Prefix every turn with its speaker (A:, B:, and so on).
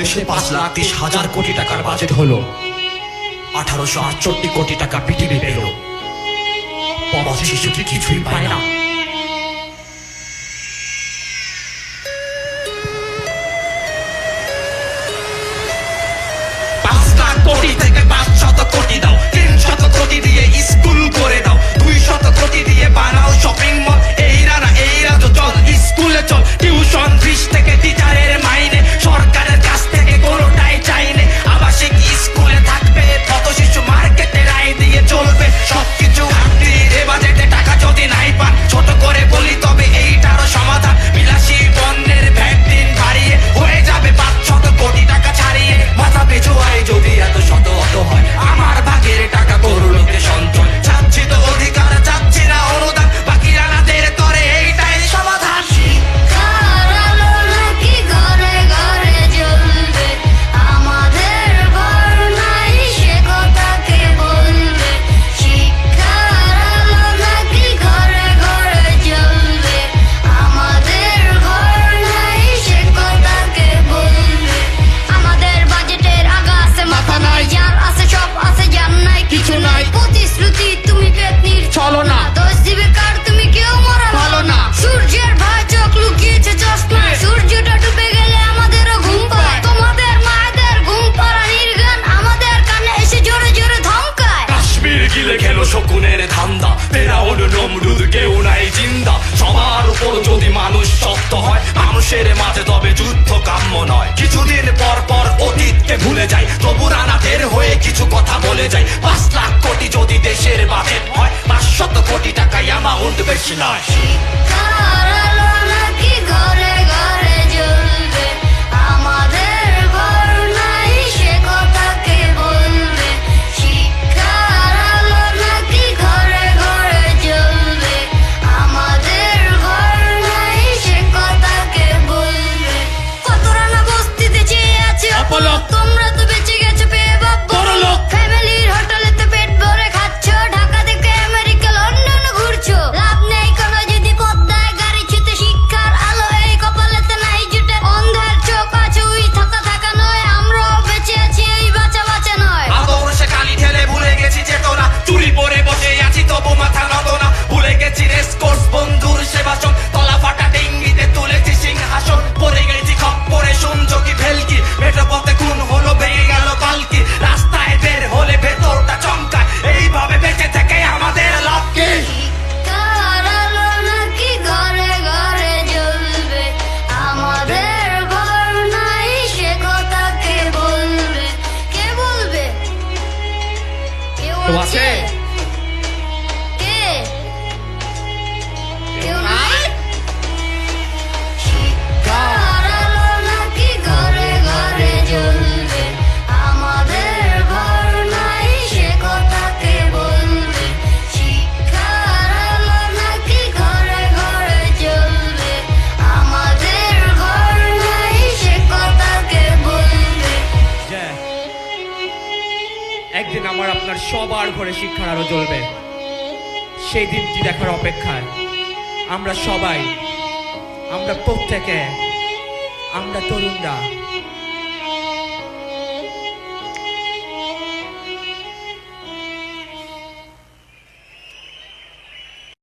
A: দেশে 5,30,000 কোটি টাকার বাজেট হলো, 1868 কোটি টাকা পিটিভি পেল। পথ শিশুটি কিছুই পায় না। কোটি থেকে 500 কোটি দাও, 300 কোটি দিয়ে স্কুল করে দাও, 200 কোটি দিয়ে বানাও শপিং মল। এইরা তো চল স্কুলে চল, টিউশন ফিস থেকে টিচারের মাইনে, সরকারের কাছ থেকে কোনোটাই চাইনে। আবাসিক স্কুলে থাকবে কত শিশু, মার্কেটে রায় দিয়ে চলবে সবকিছু। ঘাটতি এ বাজেটে টাকা যদি নাই পান, ছোট করে বলি তবে এইটারও সমাধান। বিলাসী পণ্যের ভ্যাট দিন বাড়িয়ে হয়ে যাবে 500 কোটি টাকা ছাড়িয়ে। মাথা পিছু হয় যদি এত শত অত হয়, আমার ভাগের টাকা করু লোকে সঞ্চয়। চাচ্ছি তো অধিকার, চাচ্ছি না অনুদান, বাকি রানাদের করে এইটাই সমাধান।
B: শিক্ষার আলো নাকি ঘরে ঘরে জ্বলবে, আমাদের ঘর নাই সে কথা কে বলবে। শিক্ষার আলো নাকি ঘরে ঘরে জ্বলবে, আমাদের ঘর নাই সে কথা কে বলবে। আমাদের বাজেটের আগা আছে মাথা নাই, যার আছে সব আছে যার নাই কিছু নাই। প্রতিশ্রুতি তুমি পেতনির চলো না, দোষ দিবে কার তুমি কেউ মরা ভালো না। সূর্যের ভাই চোখ লুকিয়েছে চশমায়, সূর্যটা ডুবে গেলে আমাদেরও ঘুম পায়। তোমাদের মায়েদের ঘুম পাড়ানির গান আমাদের কানে এসে জোরে জোরে ধমকায়।
A: কাশ্মীর গিলে খেলো শকুনের ধান্দা, ফেরাউন নমরুদ কেউ নাই জিন্দা। সবার উপর যদি মানুষ শক্ত হয়, মানুষের মাঝে তবে যুদ্ধ কাম্য নয়। কিছুদিন পর পর অতীতকে ভুলে যাই, তবু রানাদের হয়ে কিছু কথা বলে যাই। 5 লাখ কোটি যদি দেশের বাজেট হয়, 500 কোটি টাকায় অ্যামাউন্ট বেশি নয়।
B: শিক্ষার আলো নাকি ঘরে ঘরে জ্বলবে, আমাদের ঘর নাই সে কথা কে বলবে। শিক্ষার আলো নাকি ঘরে ঘরে জ্বলবে, আমাদের ঘর নাই সে কথা কে বলবে। কত রানা বস্তিতে চেয়ে আছে অপলক, তোমরা তো বেঁচে গেছো পেয়ে বাপ বড়লোক। ফ্যামিলির হোটেলেতে পেট ভরে খাচ্ছ, ঢাকা থেকে আমেরিকা লন্ডন ঘুরছো। লাভ নেই কোনো যদি পদ্মায় গাড়ি ছুতে, শিক্ষার আলো এই কপালেতে নাই জুটে। অন্ধার চোখ আছে উই থাকা নয়, আমরাও বেঁচে আছি এই বাঁচা বাঁচা নয়।
A: আদর্শে কালি ঠেলে ভুলে গেছি চেতনা, চুরি পরে বসে আছি তবু মাথা নত না। ভুলে গেছি রেস কোর্স বন্ধুর সেবাসন, তলা ফাটা ডিঙ্গিতে তুলেছি সিংহাসন। পরে গেছি খপ্পরে শুনছো কি ভেলকি, মেঠো পথে খুন হলো ভেঙে গেল পালকি। রাস্তায় বের হলে ভেতরটা চমকায়, এইভাবে বেঁচে থেকে আমাদের লাভ কি?
B: শিক্ষার আলো নাকি ঘরে ঘরে জ্বলবে, আমাদের ঘর নাই সে কথা কে বলবে। কে বলবে? কেউ
A: কেউ
B: আছে?
A: আছে?
B: কে? কেউ নাই? শিক্ষার আলো নাকি ঘরে ঘরে জ্বলবে, আমাদের ঘর নাই সে কথা কে বলবে। শিক্ষার আলো নাকি ঘরে ঘরে জ্বলবে, আমাদের ঘর নাই সে কথা কে বলবে।
C: একদিন আমার আপনার সবার ঘরে শিক্ষার আলো জ্বলবে, সেই দিনটি দেখার অপেক্ষায় আমরা সবাই, আমরা প্রত্যেকে, আমরা তরুণরা